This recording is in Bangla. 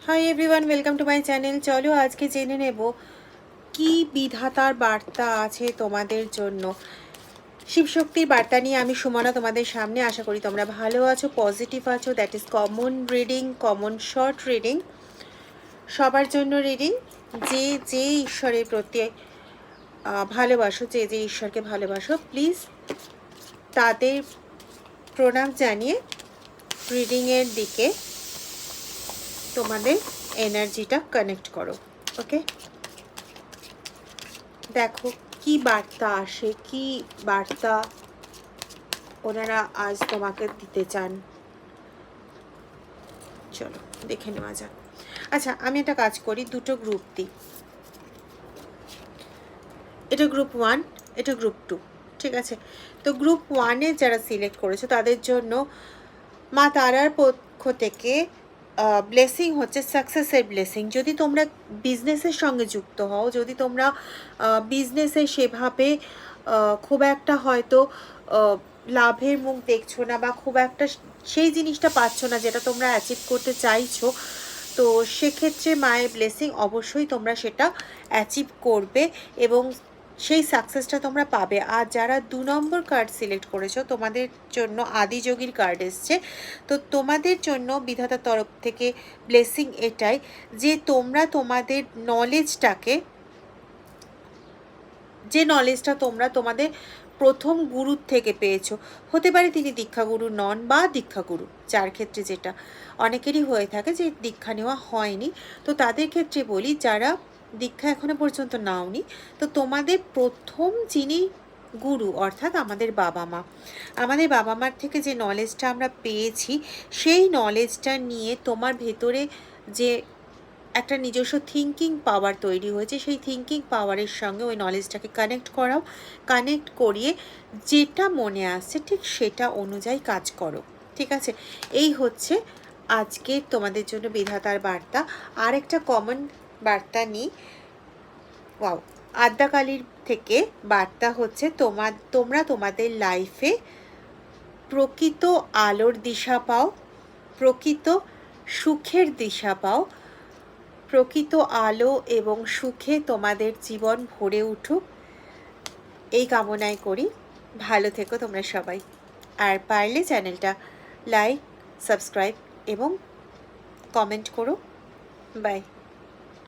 Hi everyone, welcome to my channel. চলো আজকে জেনে নেব কি বিধাতার বার্তা আছে তোমাদের জন্য। শিবশক্তির বার্তা নিয়ে আমি সুমনা তোমাদের সামনে। আশা করি তোমরা ভালো আছো, পজিটিভ আছো। That is common reading, common short reading, সবার জন্য রিডিং। যে যে ঈশ্বরের প্রতি ভালোবাসো, যে যে ঈশ্বরকে ভালোবাসো, প্লিজ তাদের প্রণাম জানিয়ে রিডিংয়ের দিকে তোমাদের এনার্জিটা কানেক্ট করো। ওকে, দেখো কি বার্তা আসে, কি বার্তা ওনারা আজ তোমাকে দিতে চান। চলো দেখে নেওয়া যাক। আচ্ছা, আমি একটা কাজ করি, দুটো গ্রুপ দিই। এটা গ্রুপ 1, এটা গ্রুপ 2, ঠিক আছে? তো গ্রুপ 1-এ যারা সিলেক্ট করেছো তাদের জন্য মা তারার পক্ষ থেকে ব্লেসিং হচ্ছে সাকসেসের ব্লেসিং। যদি তোমরা বিজনেসের সঙ্গে যুক্ত হও, যদি তোমরা বিজনেসে সেভাবে খুব একটা হয়তো লাভের মুখ দেখছো না, বা খুব একটা সেই জিনিসটা পাচ্ছ না যেটা তোমরা অ্যাচিভ করতে চাইছো, তো সেক্ষেত্রে মায়ের ব্লেসিং অবশ্যই তোমরা সেটা অ্যাচিভ করবে এবং সেই সাকসেসটা তোমরা পাবে। আর যারা 2 নম্বর কার্ড সিলেক্ট করেছো, তোমাদের জন্য আদিযোগীর কার্ড এসছে। তো তোমাদের জন্য বিধাতার তরফ থেকে ব্লেসিং এটাই যে তোমরা তোমাদের নলেজটাকে, যে নলেজটা তোমরা তোমাদের প্রথম গুরুর থেকে পেয়েছো, হতে পারে তিনি দীক্ষাগুরু নন বা দীক্ষাগুরু, যার ক্ষেত্রে যেটা অনেকেরই হয়ে থাকে যে দীক্ষা নেওয়া হয়নি। তো তাদের ক্ষেত্রে বলি, যারা দীক্ষা এখনো পর্যন্ত নাওনি, তো তোমাদের প্রথম যিনি গুরু অর্থাৎ আমাদের বাবা মা, আমাদের বাবা মার থেকে যে নলেজটা আমরা পেয়েছি, সেই নলেজটা নিয়ে তোমার ভেতরে যে একটা নিজস্ব থিঙ্কিং পাওয়ার তৈরি হয়েছে, সেই থিঙ্কিং পাওয়ারের সঙ্গে ওই নলেজটাকে কানেক্ট করাও। কানেক্ট করিয়ে যেটা মনে আসছে ঠিক সেটা অনুযায়ী কাজ করো, ঠিক আছে? এই হচ্ছে আজকে তোমাদের জন্য বিধাতার বার্তা। আর একটা কমন বার্তা নিই। ওয়াও, আদ্যাকালীর থেকে বার্তা হচ্ছে তোমরা তোমাদের লাইফে প্রকৃত আলোর দিশা পাও, প্রকৃত সুখের দিশা পাও, প্রকৃত আলো এবং সুখে তোমাদের জীবন ভরে উঠুক, এই কামনাই করি। ভালো থেকো তোমরা সবাই। আর পারলে চ্যানেলটা লাইক, সাবস্ক্রাইব এবং কমেন্ট করো। বাই।